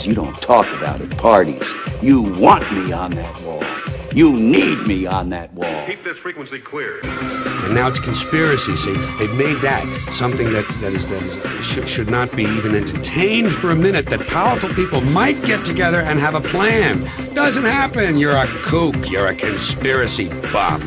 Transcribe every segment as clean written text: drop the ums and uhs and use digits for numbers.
things you don't talk about at parties. You want me on that wall. You need me on that wall. Keep this frequency clear. And now it's conspiracy. See, they've made that something that should not be even entertained for a minute. That powerful people might get together and have a plan. Doesn't happen. You're a kook. You're a conspiracy buff.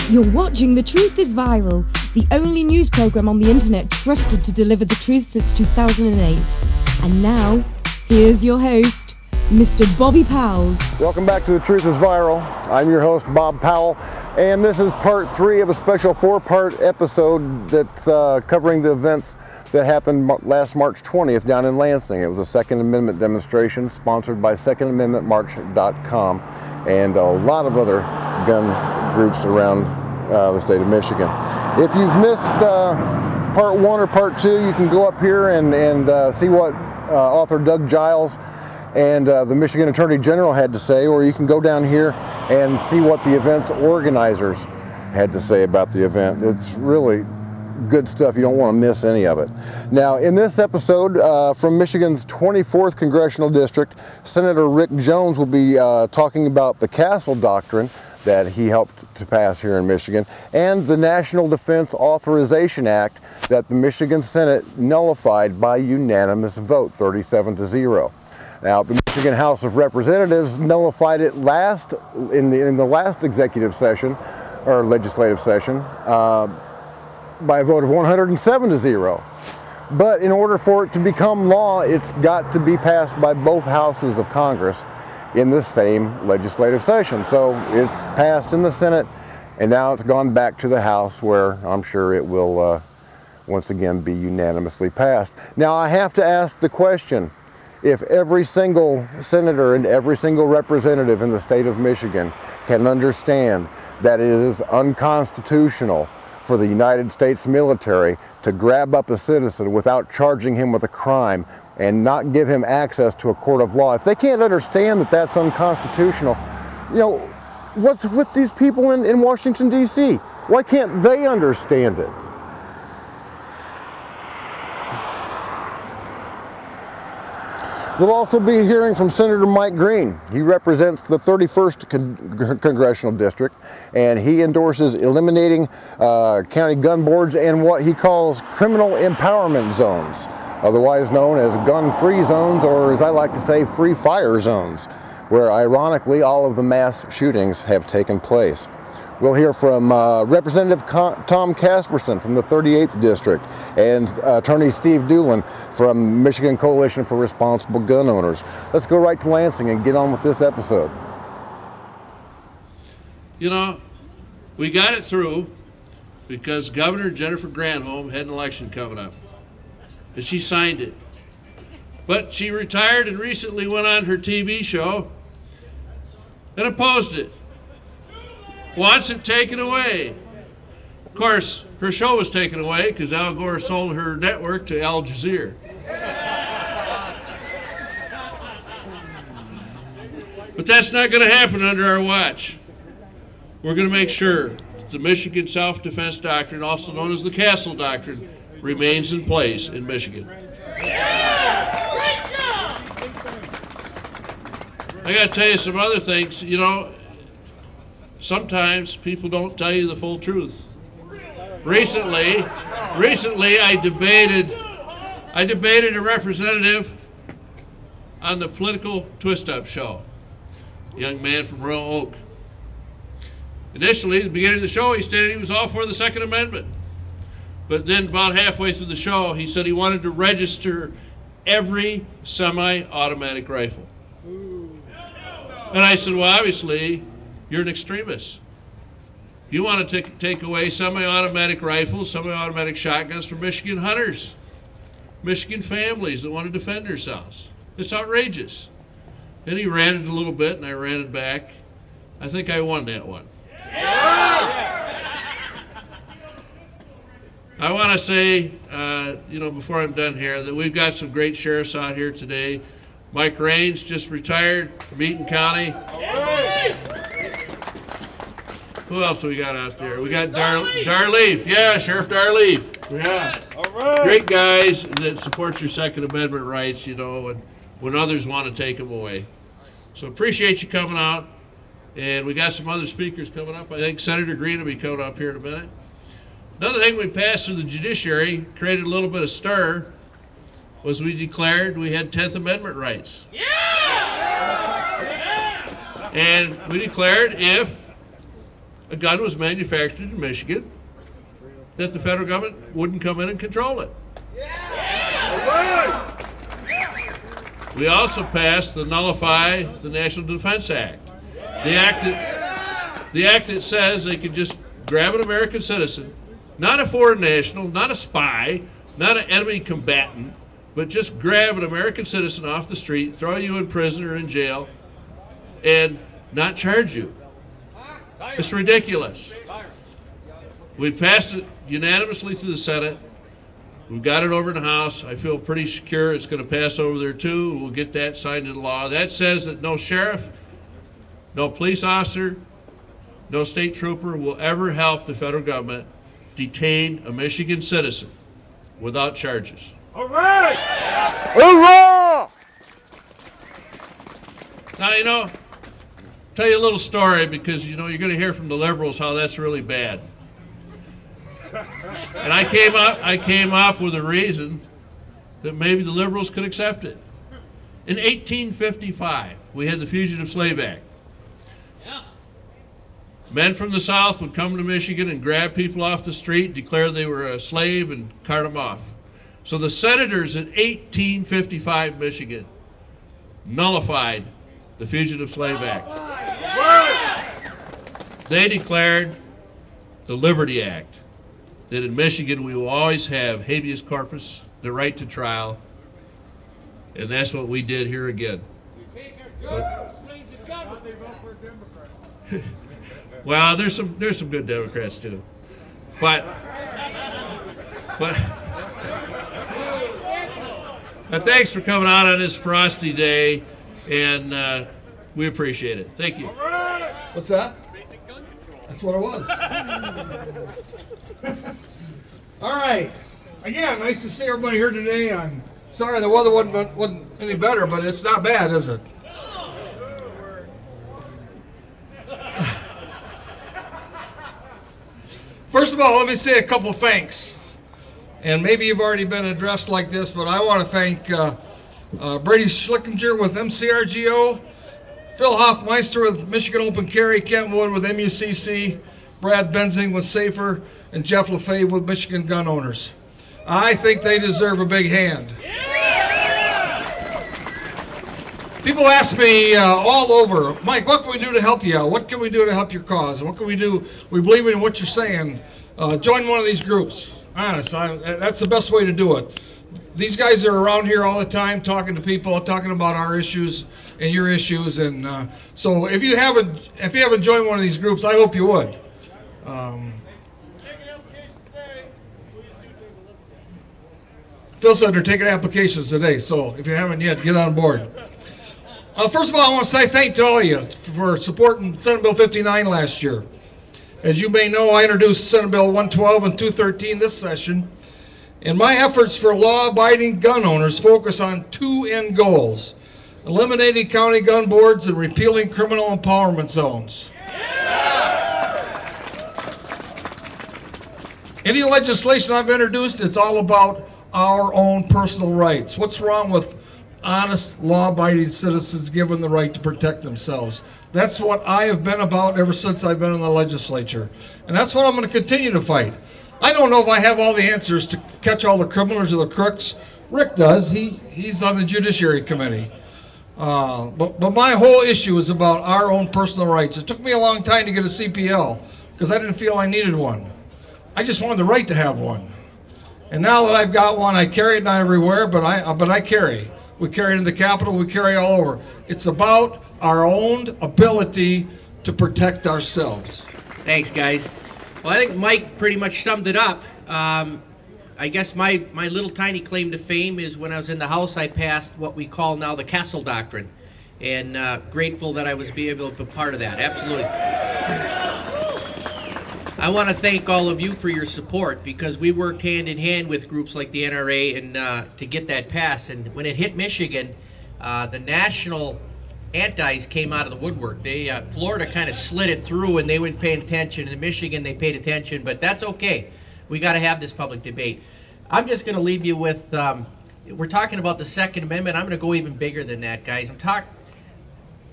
You're watching The Truth is Viral, the only news program on the internet trusted to deliver the truth since 2008. And now, here's your host, Mr. Bobby Powell. Welcome back to The Truth is Viral. I'm your host, Bob Powell, and this is part 3 of a special 4-part episode that's covering the events that happened last March 20th down in Lansing. It was a Second Amendment demonstration sponsored by SecondAmendmentMarch.com and a lot of other gun groups around the state of Michigan. If you've missed part 1 or part 2, you can go up here and see what author Doug Giles and the Michigan Attorney General had to say, or you can go down here and see what the event's organizers had to say about the event. It's really good stuff. You don't want to miss any of it. Now, in this episode from Michigan's 24th Congressional District, Senator Rick Jones will be talking about the Castle Doctrine that he helped to pass here in Michigan, and the National Defense Authorization Act that the Michigan Senate nullified by unanimous vote, 37-0. Now, the Michigan House of Representatives nullified it in the last executive session, or legislative session, by a vote of 107-0. But in order for it to become law, it's got to be passed by both houses of Congress in the same legislative session. So it's passed in the Senate, and now it's gone back to the House, where I'm sure it will once again be unanimously passed. Now, I have to ask the question, if every single senator and every single representative in the state of Michigan can understand that it is unconstitutional for the United States military to grab up a citizen without charging him with a crime and not give him access to a court of law, if they can't understand that that's unconstitutional, you know, what's with these people in Washington, D.C.? Why can't they understand it? We'll also be hearing from Senator Mike Green. He represents the 31st Congressional District, and he endorses eliminating county gun boards and what he calls criminal empowerment zones, otherwise known as gun-free zones, or as I like to say, free fire zones, where ironically all of the mass shootings have taken place. We'll hear from Representative Tom Casperson from the 38th District and Attorney Steve Newlin from Michigan Coalition for Responsible Gun Owners. Let's go right to Lansing and get on with this episode. You know, we got it through because Governor Jennifer Granholm had an election coming up, and she signed it. But she retired and recently went on her TV show and opposed it. Wants it taken away. Of course, her show was taken away because Al Gore sold her network to Al Jazeera. But that's not going to happen under our watch. We're going to make sure that the Michigan Self-Defense Doctrine, also known as the Castle Doctrine, remains in place in Michigan. I got to tell you some other things. You know, sometimes people don't tell you the full truth. Recently I debated a representative on the Political Twist-Up show, a young man from Royal Oak. Initially, at the beginning of the show, he stated he was all for the Second Amendment. But then about halfway through the show, he said he wanted to register every semi-automatic rifle. And I said, well, obviously, you're an extremist. You want to take away semi-automatic rifles, semi-automatic shotguns from Michigan hunters, Michigan families that want to defend themselves. It's outrageous. Then he ranted a little bit, and I ranted back. I think I won that one. I want to say, you know, before I'm done here, that we've got some great sheriffs out here today. Mike Raines just retired from Eaton County. Who else do we got out there? We got Darleaf. Yeah, Sheriff Darleaf. Yeah. All right. Great guys that support your Second Amendment rights, you know, and when others want to take them away. So appreciate you coming out. And we got some other speakers coming up. I think Senator Green will be coming up here in a minute. Another thing we passed through the judiciary, created a little bit of stir, was we declared we had 10th Amendment rights. Yeah! And we declared if a gun was manufactured in Michigan, that the federal government wouldn't come in and control it. Yeah! We also passed the Nullify the National Defense Act. The act that says they could just grab an American citizen, not a foreign national, not a spy, not an enemy combatant, but just grab an American citizen off the street, throw you in prison or in jail, and not charge you. It's ridiculous. We passed it unanimously through the Senate. We've got it over in the House. I feel pretty secure it's going to pass over there too. We'll get that signed into law. That says that no sheriff, no police officer, no state trooper will ever help the federal government detain a Michigan citizen without charges. All right! Hoorah! Now, you know, tell you a little story because, you know, you're going to hear from the liberals how that's really bad. And I came up with a reason that maybe the liberals could accept it. In 1855, we had the Fugitive Slave Act. Men from the South would come to Michigan and grab people off the street, declare they were a slave, and cart them off. So the senators in 1855 Michigan nullified the Fugitive Slave Act. They declared the Liberty Act, that in Michigan we will always have habeas corpus, the right to trial, and that's what we did here again. Well, there's some good Democrats too, but thanks for coming out on this frosty day, and we appreciate it. Thank you. What's that? That's what it was. All right. Again, nice to see everybody here today. I'm sorry the weather wasn't any better, but it's not bad, is it? First of all, let me say a couple of thanks. And maybe you've already been addressed like this, but I want to thank Brady Schlickinger with MCRGO, Phil Hoffmeister with Michigan Open Carry, Kent Wood with MUCC, Brad Benzing with SAFER, and Jeff LaFave with Michigan Gun Owners. I think they deserve a big hand. People ask me all over, Mike, what can we do to help you out? What can we do to help your cause? What can we do? We believe in what you're saying. Join one of these groups. Honest, that's the best way to do it. These guys are around here all the time talking to people, talking about our issues and your issues. And so if you haven't joined one of these groups, I hope you would. Phil said they're taking applications today, so if you haven't yet, get on board. First of all, I want to say thank to all of you for supporting Senate Bill 59 last year. As you may know, I introduced Senate Bill 112 and 213 this session, and my efforts for law-abiding gun owners focus on two end goals: eliminating county gun boards and repealing criminal empowerment zones. Any legislation I've introduced, it's all about our own personal rights. What's wrong with honest, law-abiding citizens given the right to protect themselves? That's what I have been about ever since I've been in the legislature. And that's what I'm going to continue to fight. I don't know if I have all the answers to catch all the criminals or the crooks. Rick does. He's on the Judiciary Committee. But my whole issue is about our own personal rights. It took me a long time to get a CPL because I didn't feel I needed one. I just wanted the right to have one. And now that I've got one, I carry it not everywhere, but I carry. We carry it in the Capitol, we carry all over. It's about our own ability to protect ourselves. Thanks, guys. Well, I think Mike pretty much summed it up. I guess my little tiny claim to fame is when I was in the House, I passed what we call now the Castle Doctrine. And grateful that I was able to be part of that. Absolutely. I want to thank all of you for your support because we worked hand in hand with groups like the NRA and to get that passed. And when it hit Michigan, the national antis came out of the woodwork. They Florida kind of slid it through and they weren't paying attention. In Michigan, they paid attention, but that's okay. We got to have this public debate. I'm just going to leave you with, we're talking about the Second Amendment. I'm going to go even bigger than that, guys.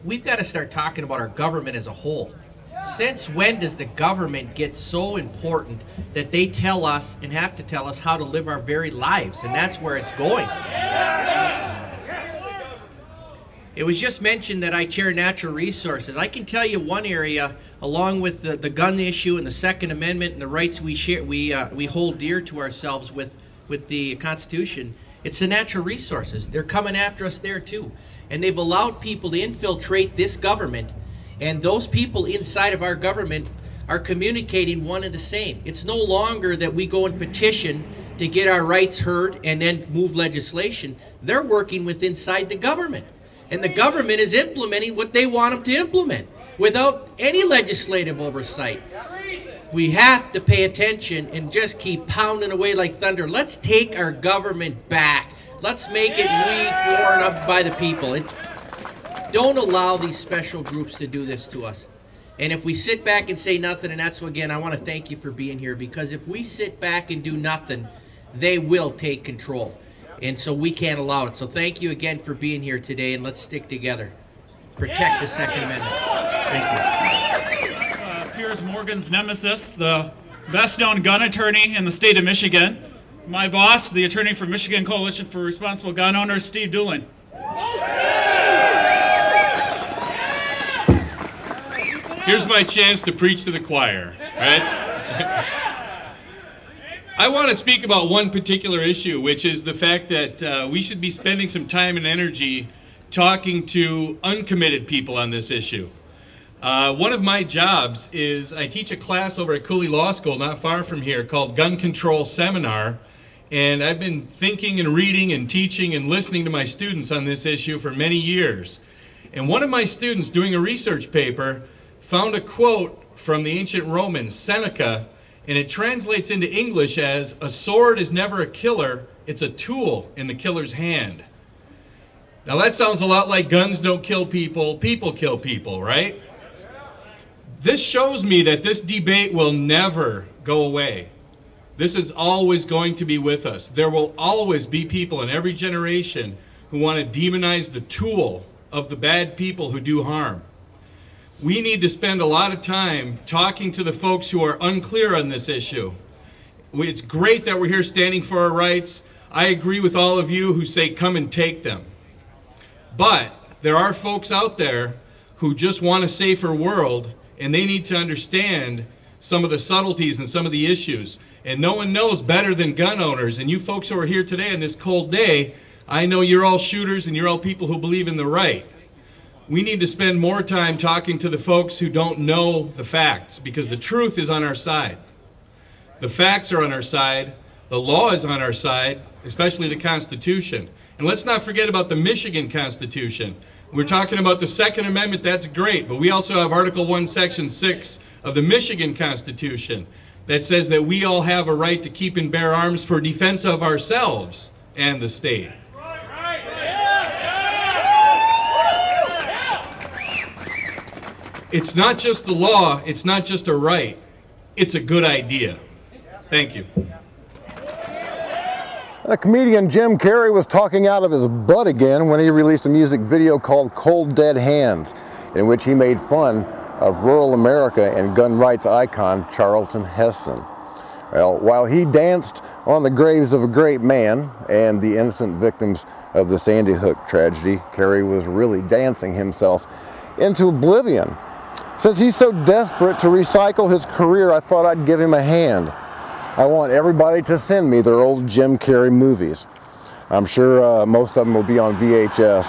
We've got to start talking about our government as a whole. Since when does the government get so important that they tell us and have to tell us how to live our very lives? And that's where it's going. It was just mentioned that I chair natural resources. I can tell you one area, along with the gun issue and the Second Amendment and the rights we share, we hold dear to ourselves with the Constitution. It's the natural resources. They're coming after us there too. And they've allowed people to infiltrate this government, and those people inside of our government are communicating one and the same. It's no longer that we go and petition to get our rights heard and then move legislation. They're working with inside the government. And the government is implementing what they want them to implement without any legislative oversight. We have to pay attention and just keep pounding away like thunder. Let's take our government back. Let's make it we, for, and up by the people. Don't allow these special groups to do this to us. And if we sit back and say nothing, and that's, again, I want to thank you for being here, because if we sit back and do nothing, they will take control. And so we can't allow it. So thank you again for being here today, and let's stick together. Protect the Second Amendment. Thank you. Piers Morgan's nemesis, the best-known gun attorney in the state of Michigan. My boss, the attorney for Michigan Coalition for Responsible Gun Owners, Steve Newlin. Here's my chance to preach to the choir, right? I want to speak about one particular issue, which is the fact that we should be spending some time and energy talking to uncommitted people on this issue. One of my jobs is I teach a class over at Cooley Law School, not far from here, called Gun Control Seminar. And I've been thinking and reading and teaching and listening to my students on this issue for many years. And one of my students, doing a research paper, found a quote from the ancient Romans, Seneca, and it translates into English as, "A sword is never a killer, it's a tool in the killer's hand." Now that sounds a lot like guns don't kill people, people kill people, right? This shows me that this debate will never go away. This is always going to be with us. There will always be people in every generation who want to demonize the tool of the bad people who do harm. We need to spend a lot of time talking to the folks who are unclear on this issue. It's great that we're here standing for our rights. I agree with all of you who say come and take them. But there are folks out there who just want a safer world, and they need to understand some of the subtleties and some of the issues. And no one knows better than gun owners. And you folks who are here today on this cold day, I know you're all shooters and you're all people who believe in the right. We need to spend more time talking to the folks who don't know the facts, because the truth is on our side. The facts are on our side. The law is on our side, especially the Constitution. And let's not forget about the Michigan Constitution. We're talking about the Second Amendment, that's great, but we also have Article 1, Section 6 of the Michigan Constitution that says that we all have a right to keep and bear arms for defense of ourselves and the state. It's not just the law, it's not just a right, it's a good idea. Thank you. Comedian Jim Carrey was talking out of his butt again when he released a music video called Cold Dead Hands, in which he made fun of rural America and gun rights icon Charlton Heston. Well, while he danced on the graves of a great man and the innocent victims of the Sandy Hook tragedy, Carrey was really dancing himself into oblivion. Since he's so desperate to recycle his career, I thought I'd give him a hand. I want everybody to send me their old Jim Carrey movies. I'm sure most of them will be on VHS.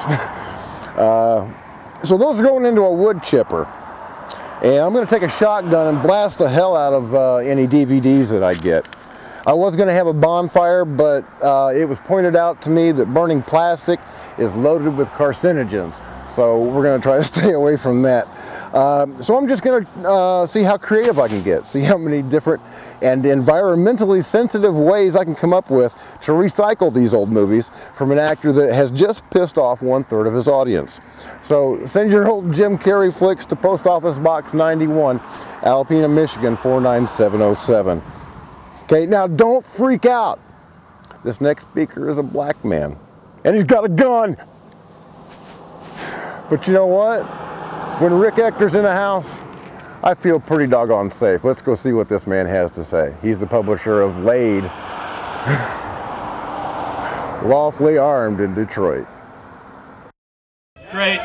So those are going into a wood chipper. And I'm going to take a shotgun and blast the hell out of any DVDs that I get. I was going to have a bonfire, but it was pointed out to me that burning plastic is loaded with carcinogens. So we're going to try to stay away from that. So I'm just going to see how creative I can get, see how many different and environmentally sensitive ways I can come up with to recycle these old movies from an actor that has just pissed off 1/3 of his audience. So send your old Jim Carrey flicks to Post Office Box 91, Alpena, Michigan 49707. Okay, now don't freak out. This next speaker is a black man, and he's got a gun. But you know what? When Rick Ector's in the house, I feel pretty doggone safe. Let's go see what this man has to say. He's the publisher of Laid, lawfully armed in Detroit. Great.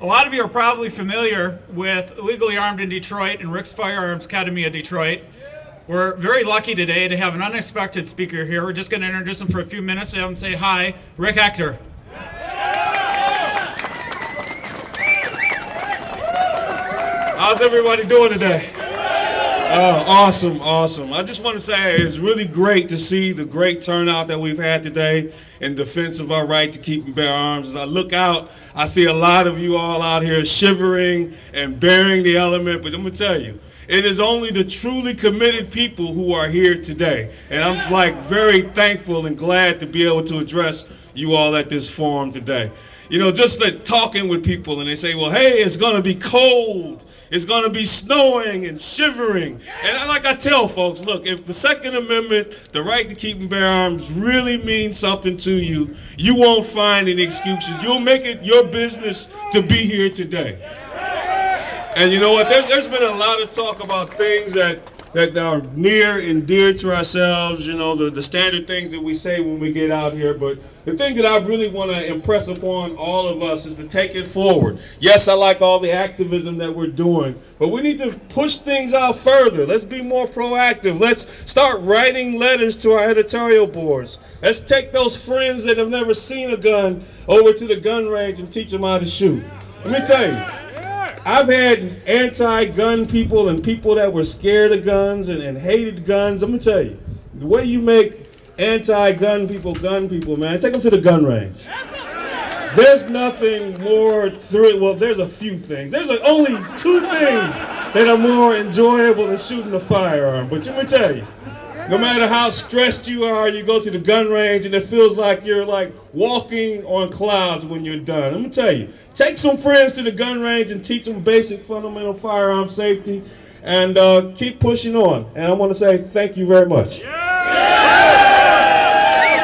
A lot of you are probably familiar with Illegally Armed in Detroit and Rick's Firearms Academy of Detroit. We're very lucky today to have an unexpected speaker here. We're just going to introduce him for a few minutes and have him say hi. Rick Ector. How's everybody doing today? Awesome, awesome. I just want to say it's really great to see the great turnout that we've had today in defense of our right to keep and bear arms. As I look out, I see a lot of you all out here shivering and bearing the element, but I'm going to tell you, it is only the truly committed people who are here today. And I'm like very thankful and glad to be able to address you all at this forum today. You know, just like talking with people and they say, well, hey, it's going to be cold. It's going to be snowing and shivering. And like I tell folks, look, if the Second Amendment, the right to keep and bear arms, really means something to you, you won't find any excuses. You'll make it your business to be here today. And you know what? There's been a lot of talk about things that are near and dear to ourselves, you know, the standard things that we say when we get out here. But the thing that I really want to impress upon all of us is to take it forward. Yes, I like all the activism that we're doing, but we need to push things out further. Let's be more proactive. Let's start writing letters to our editorial boards. Let's take those friends that have never seen a gun over to the gun range and teach them how to shoot. Let me tell you. I've had anti-gun people and people that were scared of guns and hated guns. I'm going to tell you, the way you make anti-gun people, man, take them to the gun range. There's nothing more thrilling. Well, there's a few things. There's like only 2 things that are more enjoyable than shooting a firearm. But let me tell you, no matter how stressed you are, you go to the gun range and it feels like you're like walking on clouds when you're done. Let me tell you, take some friends to the gun range and teach them basic fundamental firearm safety and keep pushing on. And I want to say thank you very much.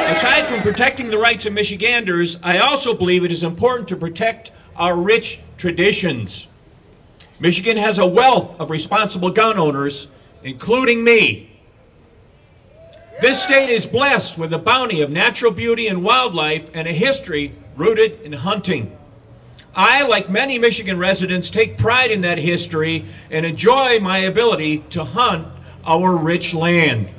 Aside from protecting the rights of Michiganders, I also believe it is important to protect our rich traditions. Michigan has a wealth of responsible gun owners, including me. This state is blessed with a bounty of natural beauty and wildlife and a history rooted in hunting. I, like many Michigan residents, take pride in that history and enjoy my ability to hunt our rich land.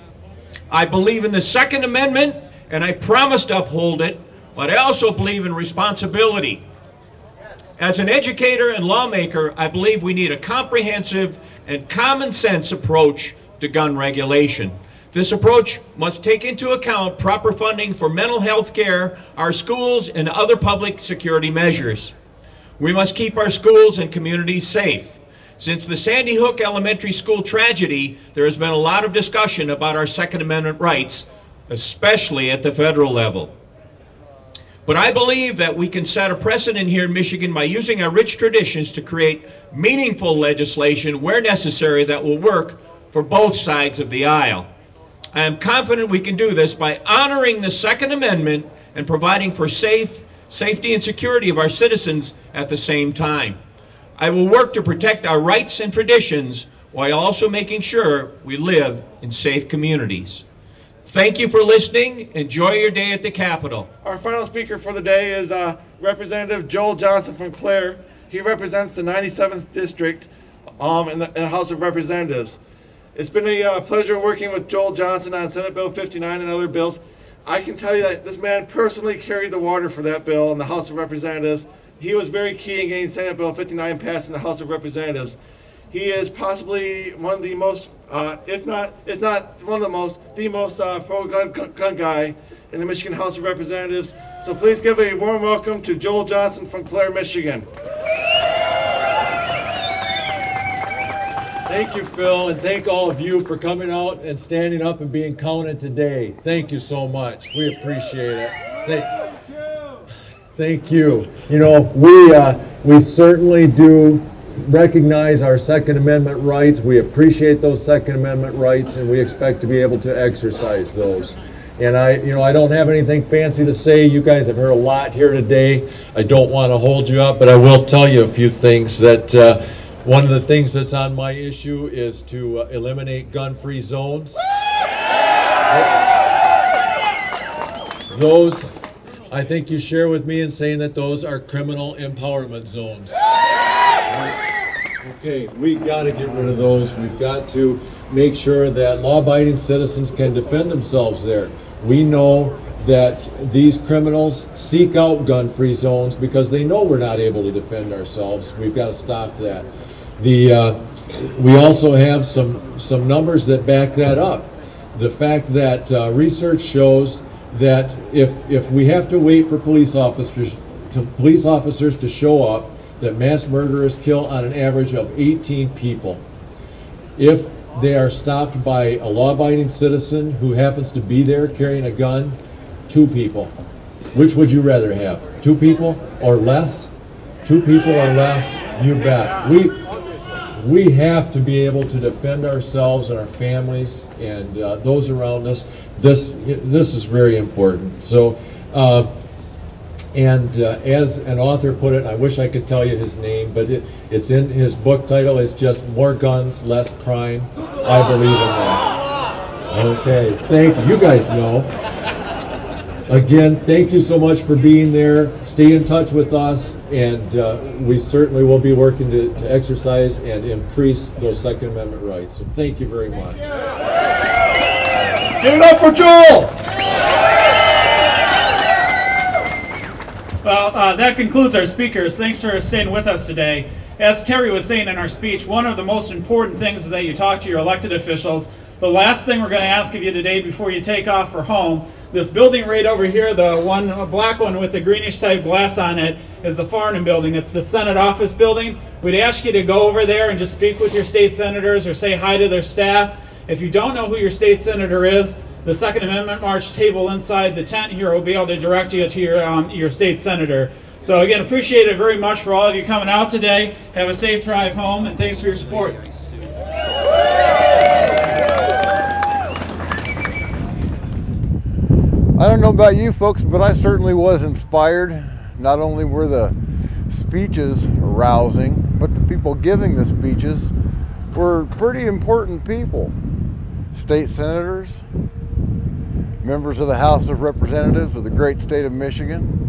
I believe in the Second Amendment, and I promise to uphold it, but I also believe in responsibility. As an educator and lawmaker, I believe we need a comprehensive and common sense approach to gun regulation. This approach must take into account proper funding for mental health care, our schools, and other public security measures. We must keep our schools and communities safe. Since the Sandy Hook Elementary School tragedy, there has been a lot of discussion about our Second Amendment rights, especially at the federal level. But I believe that we can set a precedent here in Michigan by using our rich traditions to create meaningful legislation where necessary that will work for both sides of the aisle. I am confident we can do this by honoring the Second Amendment and providing for safety and security of our citizens at the same time. I will work to protect our rights and traditions while also making sure we live in safe communities. Thank you for listening. Enjoy your day at the Capitol. Our final speaker for the day is Representative Joel Johnson from Clare. He represents the 97th District in the House of Representatives. It's been a pleasure working with Joel Johnson on Senate Bill 59 and other bills. I can tell you that this man personally carried the water for that bill in the House of Representatives. He was very key in getting Senate Bill 59 passed in the House of Representatives. He is possibly one of the most, if not one of the most pro-gun guy in the Michigan House of Representatives. So please give a warm welcome to Joel Johnson from Clare, Michigan. Thank you, Phil, and thank all of you for coming out and standing up and being counted today. Thank you so much. We appreciate it. Thank you. You know, we certainly do recognize our Second Amendment rights. We appreciate those Second Amendment rights, and we expect to be able to exercise those. And I don't have anything fancy to say. You guys have heard a lot here today. I don't want to hold you up, but I will tell you a few things. That one of the things that's on my issue is to eliminate gun-free zones. Those, I think you share with me in saying that those are criminal empowerment zones. Okay, we've got to get rid of those. We've got to make sure that law-abiding citizens can defend themselves there. We know that these criminals seek out gun-free zones because they know we're not able to defend ourselves. We've got to stop that. We also have some numbers that back that up. The fact that research shows that if we have to wait for police officers to show up, that mass murderers kill on an average of 18 people. If they are stopped by a law-abiding citizen who happens to be there carrying a gun, 2 people. Which would you rather have? 2 people or less? 2 people or less? You bet. We have to be able to defend ourselves and our families and those around us. This is very important. So, as an author put it, I wish I could tell you his name, but it's in his book title. It's just More Guns, Less Crime. I believe in that. Okay, thank you. You guys know. Again, thank you so much for being there. Stay in touch with us, and we certainly will be working to exercise and increase those Second Amendment rights. So thank you very much. Give it up for Joel! Well, that concludes our speakers. Thanks for staying with us today. As Terry was saying in our speech, one of the most important things is that you talk to your elected officials. The last thing we're going to ask of you today before you take off for home, this building right over here, the one black one with the greenish type glass on it, is the Farnham building. It's the Senate office building. We'd ask you to go over there and just speak with your state senators or say hi to their staff. If you don't know who your state senator is, the Second Amendment March table inside the tent here will be able to direct you to your state senator. So again, appreciate it very much for all of you coming out today. Have a safe drive home, and thanks for your support. I don't know about you folks, but I certainly was inspired. Not only were the speeches rousing, but the people giving the speeches were pretty important people. State senators, members of the House of Representatives of the great state of Michigan.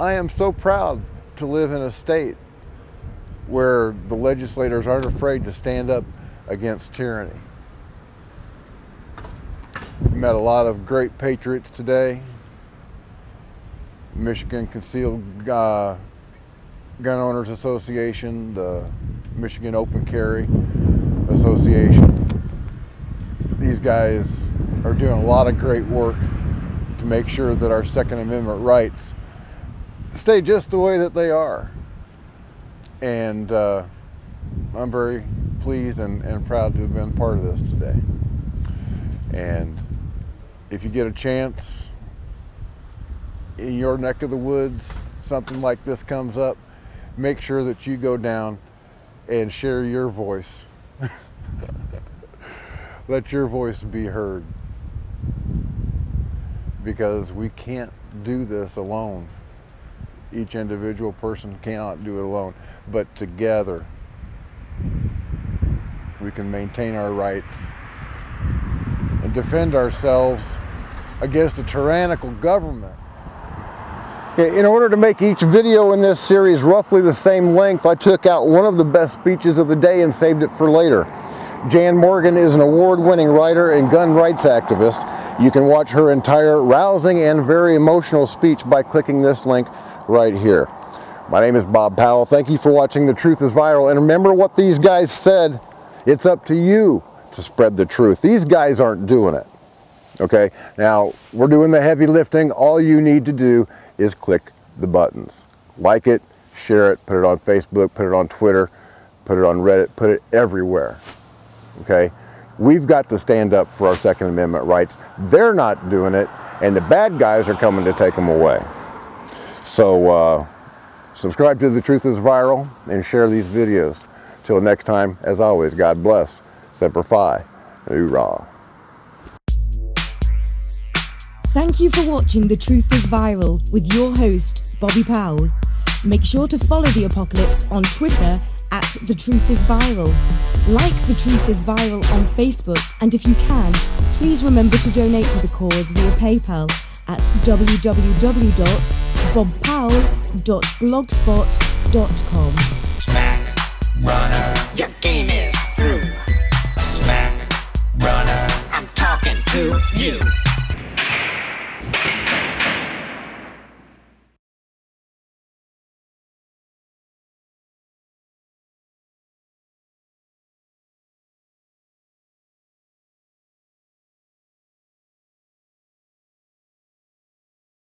I am so proud to live in a state where the legislators aren't afraid to stand up against tyranny. We met a lot of great patriots today. Michigan Concealed Gun Owners Association, the Michigan Open Carry Association. These guys are doing a lot of great work to make sure that our Second Amendment rights stay just the way that they are. And I'm very pleased and proud to have been part of this today. And if you get a chance in your neck of the woods, something like this comes up, make sure that you go down and share your voice. Let your voice be heard, because we can't do this alone. Each individual person cannot do it alone, but together we can maintain our rights and defend ourselves against a tyrannical government. In order to make each video in this series roughly the same length, I took out one of the best speeches of the day and saved it for later. Jan Morgan is an award-winning writer and gun rights activist. You can watch her entire rousing and very emotional speech by clicking this link right here. My name is Bob Powell. Thank you for watching The Truth is Viral. And remember what these guys said. It's up to you to spread the truth. These guys aren't doing it. Okay? Now, we're doing the heavy lifting. All you need to do is click the buttons. Like it, share it, put it on Facebook, put it on Twitter, put it on Reddit, put it everywhere. Okay? We've got to stand up for our Second Amendment rights. They're not doing it, and the bad guys are coming to take them away. So, subscribe to The Truth is Viral and share these videos. Till next time, as always, God bless. Semper Fi. Hoorah. Thank you for watching The Truth is Viral with your host, Bobby Powell. Make sure to follow The Apocalypse on Twitter at The Truth is Viral. Like The Truth is Viral on Facebook, and if you can, please remember to donate to the cause via PayPal at www.bobpowell.blogspot.com. Smack runner, your game is through. Smack runner, I'm talking to you.